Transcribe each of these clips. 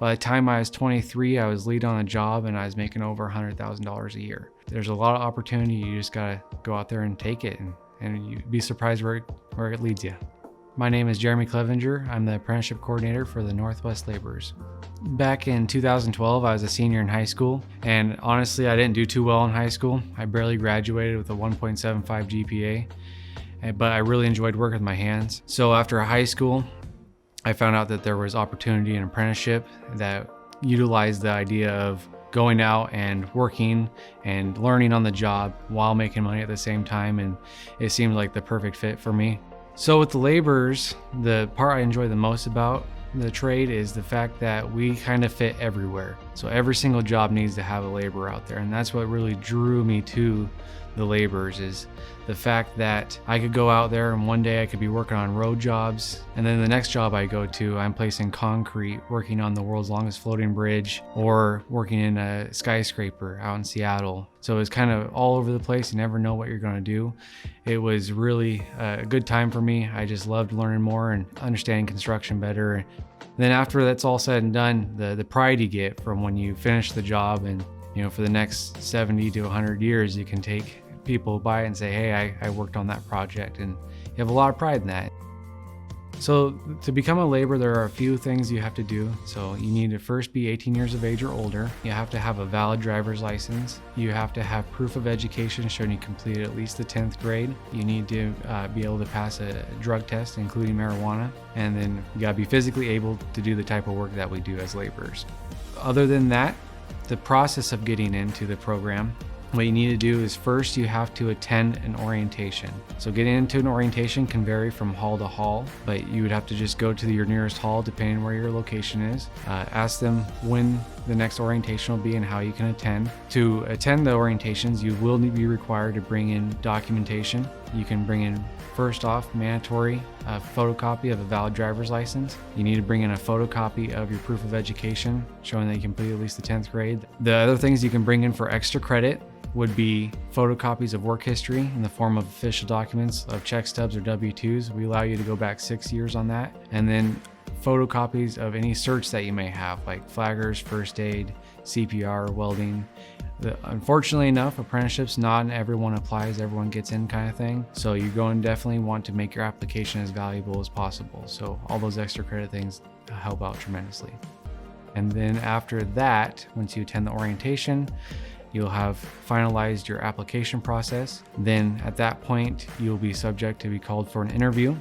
By the time I was 23, I was lead on a job and I was making over $100,000 a year. There's a lot of opportunity. You just gotta go out there and take it, and you'd be surprised where it leads you. My name is Jeremy Clevenger. I'm the apprenticeship coordinator for the Northwest Laborers. Back in 2012, I was a senior in high school, and honestly, I didn't do too well in high school. I barely graduated with a 1.75 GPA, but I really enjoyed working with my hands. So after high school, I found out that there was opportunity in apprenticeship that utilized the idea of going out and working and learning on the job while making money at the same time, and it seemed like the perfect fit for me. So with the laborers, the part I enjoy the most about the trade is the fact that we kind of fit everywhere. So every single job needs to have a laborer out there, and that's what really drew me to the laborers, is the fact that I could go out there and one day I could be working on road jobs, and then the next job I go to, I'm placing concrete, working on the world's longest floating bridge, or working in a skyscraper out in Seattle. So it's kind of all over the place. You never know what you're going to do. It was really a good time for me. I just loved learning more and understanding construction better. Then after that's all said and done, the pride you get from when you finish the job, and for the next 70 to 100 years, you can take people by and say, hey, I worked on that project, and you have a lot of pride in that. So to become a laborer, there are a few things you have to do. So you need to first be 18 years of age or older. You have to have a valid driver's license. You have to have proof of education showing you completed at least the 10th grade. You need to be able to pass a drug test, including marijuana. And then you gotta be physically able to do the type of work that we do as laborers. Other than that, the process of getting into the program, what you need to do is first you have to attend an orientation. So getting into an orientation can vary from hall to hall, but you would have to just go to your nearest hall depending on where your location is. Ask them when the next orientation will be and how you can attend. To attend the orientations, you will be required to bring in documentation. You can bring in, first off, mandatory photocopy of a valid driver's license. You need to bring in a photocopy of your proof of education showing that you completed at least the 10th grade. The other things you can bring in for extra credit would be photocopies of work history in the form of official documents of check stubs or W-2s. We allow you to go back 6 years on that. And then photocopies of any certs that you may have, like flaggers, first aid, CPR, welding. Unfortunately enough, apprenticeships, not everyone applies, everyone gets in kind of thing. So you're going to definitely want to make your application as valuable as possible. So all those extra credit things help out tremendously. And then after that, once you attend the orientation, you'll have finalized your application process. Then at that point, you'll be subject to be called for an interview.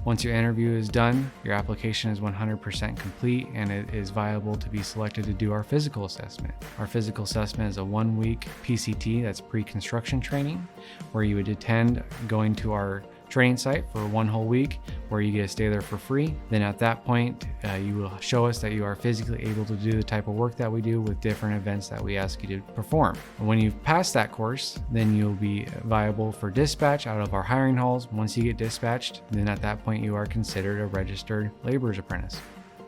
Once your interview is done, your application is 100% complete and it is viable to be selected to do our physical assessment. Our physical assessment is a 1-week PCT, that's pre-construction training, where you would attend going to our training site for 1 whole week, where you get to stay there for free. Then at that point, you will show us that you are physically able to do the type of work that we do with different events that we ask you to perform. And when you've passed that course, then you'll be viable for dispatch out of our hiring halls. Once you get dispatched, then at that point you are considered a registered laborer's apprentice.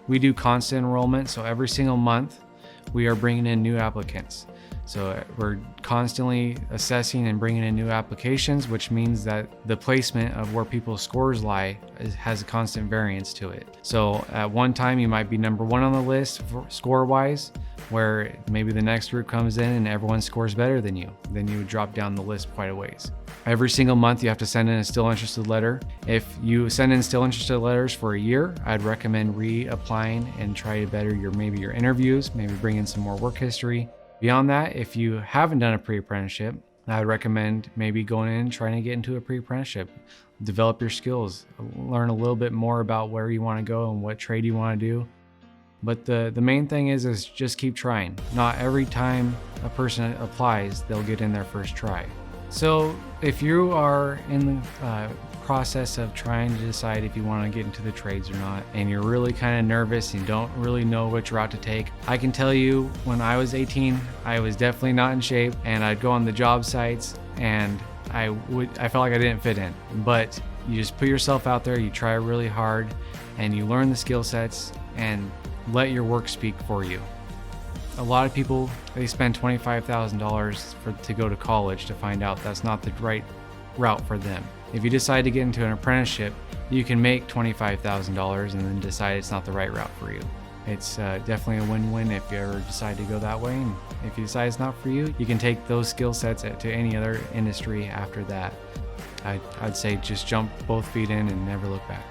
We do constant enrollment, so every single month we are bringing in new applicants. So we're constantly assessing and bringing in new applications, which means that the placement of where people's scores lie has a constant variance to it. So at one time you might be number 1 on the list score-wise, where maybe the next group comes in and everyone scores better than you. Then you would drop down the list quite a ways. Every single month you have to send in a still interested letter. If you send in still interested letters for a year, I'd recommend reapplying and try to better your interviews, maybe bring in some more work history. Beyond that, if you haven't done a pre-apprenticeship, I would recommend maybe going in and trying to get into a pre-apprenticeship. Develop your skills, learn a little bit more about where you want to go and what trade you want to do. But the main thing is just keep trying. Not every time a person applies, they'll get in their first try. So if you are in the process of trying to decide if you want to get into the trades or not, and you're really kind of nervous and don't really know which route to take, I can tell you when I was 18, I was definitely not in shape, and I'd go on the job sites and I felt like I didn't fit in. But you just put yourself out there, you try really hard, and you learn the skill sets and let your work speak for you. A lot of people, they spend $25,000 to go to college to find out that's not the right route for them. If you decide to get into an apprenticeship, you can make $25,000 and then decide it's not the right route for you. It's definitely a win-win if you ever decide to go that way. And if you decide it's not for you, you can take those skill sets to any other industry after that. I'd say just jump both feet in and never look back.